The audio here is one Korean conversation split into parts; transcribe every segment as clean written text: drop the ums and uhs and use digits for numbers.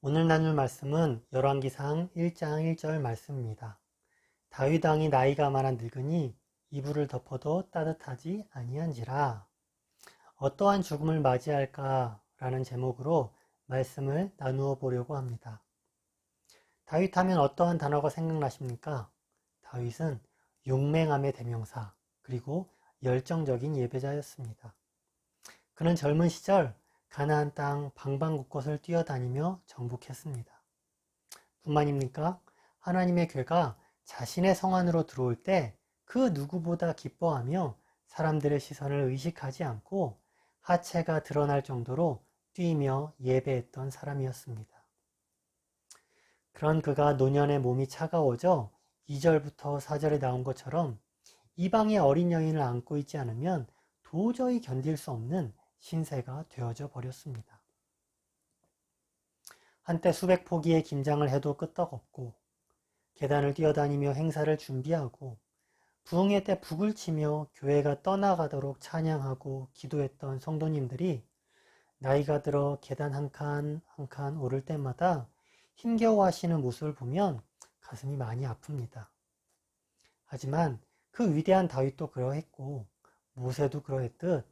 오늘 나눌 말씀은 열왕기상 1장 1절 말씀입니다. 다윗 왕이 나이가 많아 늙으니 이불을 덮어도 따뜻하지 아니한지라. 어떠한 죽음을 맞이할까 라는 제목으로 말씀을 나누어 보려고 합니다. 다윗 하면 어떠한 단어가 생각나십니까? 다윗은 용맹함의 대명사, 그리고 열정적인 예배자였습니다. 그는 젊은 시절 가나안 땅 방방곳곳을 뛰어다니며 정복했습니다. 뿐만입니까? 하나님의 괴가 자신의 성 안으로 들어올 때 그 누구보다 기뻐하며 사람들의 시선을 의식하지 않고 하체가 드러날 정도로 뛰며 예배했던 사람이었습니다. 그런 그가 노년에 몸이 차가워져 2절부터 4절에 나온 것처럼 이방의 어린 여인을 안고 있지 않으면 도저히 견딜 수 없는 신세가 되어져 버렸습니다. 한때 수백 포기의 김장을 해도 끄떡없고 계단을 뛰어다니며 행사를 준비하고 부흥회 때 북을 치며 교회가 떠나가도록 찬양하고 기도했던 성도님들이 나이가 들어 계단 한 칸 한 칸 오를 때마다 힘겨워하시는 모습을 보면 가슴이 많이 아픕니다. 하지만 그 위대한 다윗도 그러했고 모세도 그러했듯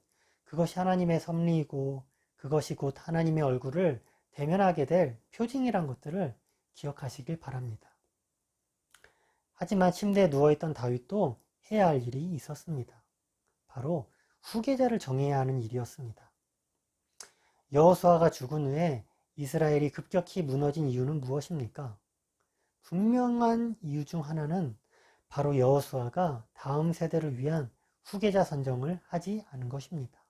그것이 하나님의 섭리이고 그것이 곧 하나님의 얼굴을 대면하게 될 표징이란 것들을 기억하시길 바랍니다. 하지만 침대에 누워있던 다윗도 해야 할 일이 있었습니다. 바로 후계자를 정해야 하는 일이었습니다. 여호수아가 죽은 후에 이스라엘이 급격히 무너진 이유는 무엇입니까? 분명한 이유 중 하나는 바로 여호수아가 다음 세대를 위한 후계자 선정을 하지 않은 것입니다.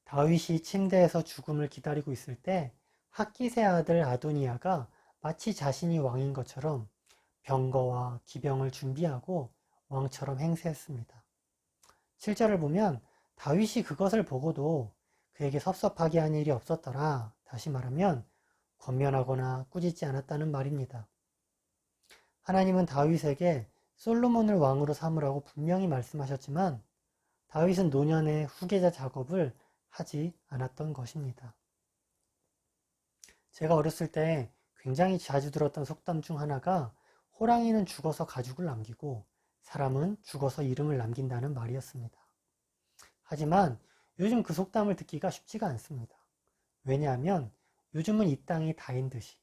다윗이 침대에서 죽음을 기다리고 있을 때 핫기스의 아들 아도니아가 마치 자신이 왕인 것처럼 병거와 기병을 준비하고 왕처럼 행세했습니다. 7절을 보면 다윗이 그것을 보고도 그에게 섭섭하게 한 일이 없었더라. 다시 말하면 권면하거나 꾸짖지 않았다는 말입니다. 하나님은 다윗에게 솔로몬을 왕으로 삼으라고 분명히 말씀하셨지만 다윗은 노년에 후계자 작업을 하지 않았던 것입니다. 제가 어렸을 때 굉장히 자주 들었던 속담 중 하나가 호랑이는 죽어서 가죽을 남기고 사람은 죽어서 이름을 남긴다는 말이었습니다. 하지만 요즘 그 속담을 듣기가 쉽지가 않습니다. 왜냐하면 요즘은 이 땅이 다인 듯이,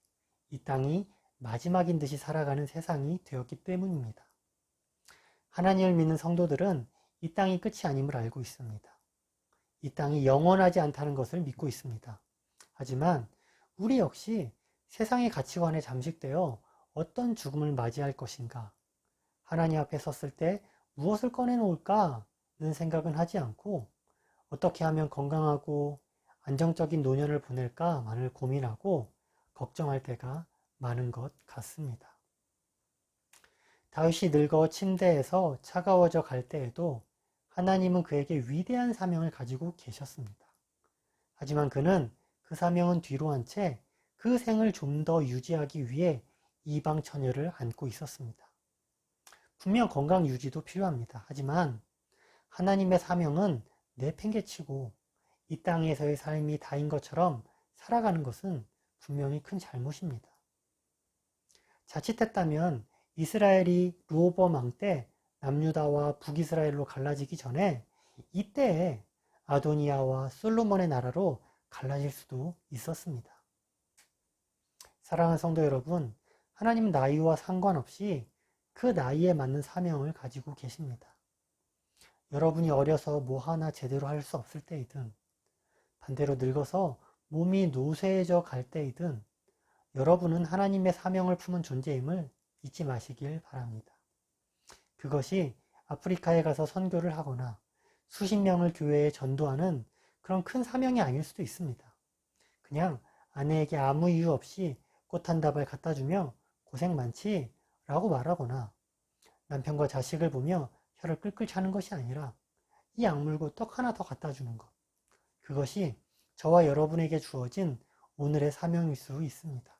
이 땅이 마지막인 듯이 살아가는 세상이 되었기 때문입니다. 하나님을 믿는 성도들은 이 땅이 끝이 아님을 알고 있습니다. 이 땅이 영원하지 않다는 것을 믿고 있습니다. 하지만 우리 역시 세상의 가치관에 잠식되어 어떤 죽음을 맞이할 것인가, 하나님 앞에 섰을 때 무엇을 꺼내놓을까는 생각은 하지 않고 어떻게 하면 건강하고 안정적인 노년을 보낼까만을 고민하고 걱정할 때가 많은 것 같습니다. 다윗이 늙어 침대에서 차가워져 갈 때에도 하나님은 그에게 위대한 사명을 가지고 계셨습니다. 하지만 그는 그 사명은 뒤로 한 채 그 생을 좀 더 유지하기 위해 이방 처녀를 안고 있었습니다. 분명 건강 유지도 필요합니다. 하지만 하나님의 사명은 내팽개치고 이 땅에서의 삶이 다인 것처럼 살아가는 것은 분명히 큰 잘못입니다. 자칫했다면 이스라엘이 르호보암 왕 때 남유다와 북이스라엘로 갈라지기 전에 이때에 아도니아와 솔로몬의 나라로 갈라질 수도 있었습니다. 사랑하는 성도 여러분, 하나님은 나이와 상관없이 그 나이에 맞는 사명을 가지고 계십니다. 여러분이 어려서 뭐 하나 제대로 할 수 없을 때이든 반대로 늙어서 몸이 노쇠해져 갈 때이든 여러분은 하나님의 사명을 품은 존재임을 잊지 마시길 바랍니다. 그것이 아프리카에 가서 선교를 하거나 수십 명을 교회에 전도하는 그런 큰 사명이 아닐 수도 있습니다. 그냥 아내에게 아무 이유 없이 꽃 한 다발 갖다 주며 고생 많지? 라고 말하거나 남편과 자식을 보며 혀를 끌끌 차는 것이 아니라 이 악물고 떡 하나 더 갖다 주는 것. 그것이 저와 여러분에게 주어진 오늘의 사명일 수 있습니다.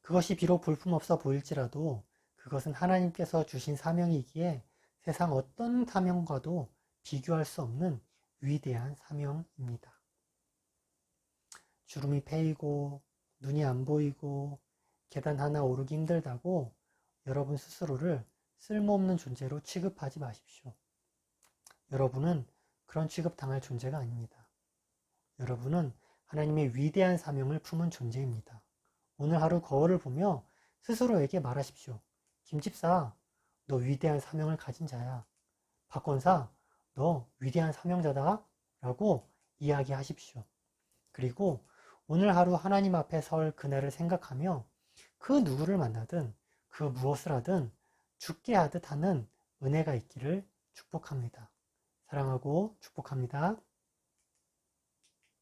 그것이 비록 볼품없어 보일지라도 그것은 하나님께서 주신 사명이기에 세상 어떤 사명과도 비교할 수 없는 위대한 사명입니다. 주름이 패이고 눈이 안 보이고 계단 하나 오르기 힘들다고 여러분 스스로를 쓸모없는 존재로 취급하지 마십시오. 여러분은 그런 취급당할 존재가 아닙니다. 여러분은 하나님의 위대한 사명을 품은 존재입니다. 오늘 하루 거울을 보며 스스로에게 말하십시오. 김집사, 너 위대한 사명을 가진 자야. 박권사, 너 위대한 사명자다. 라고 이야기하십시오. 그리고 오늘 하루 하나님 앞에 설 그날을 생각하며 그 누구를 만나든 그 무엇을 하든 죽게 하듯 하는 은혜가 있기를 축복합니다. 사랑하고 축복합니다.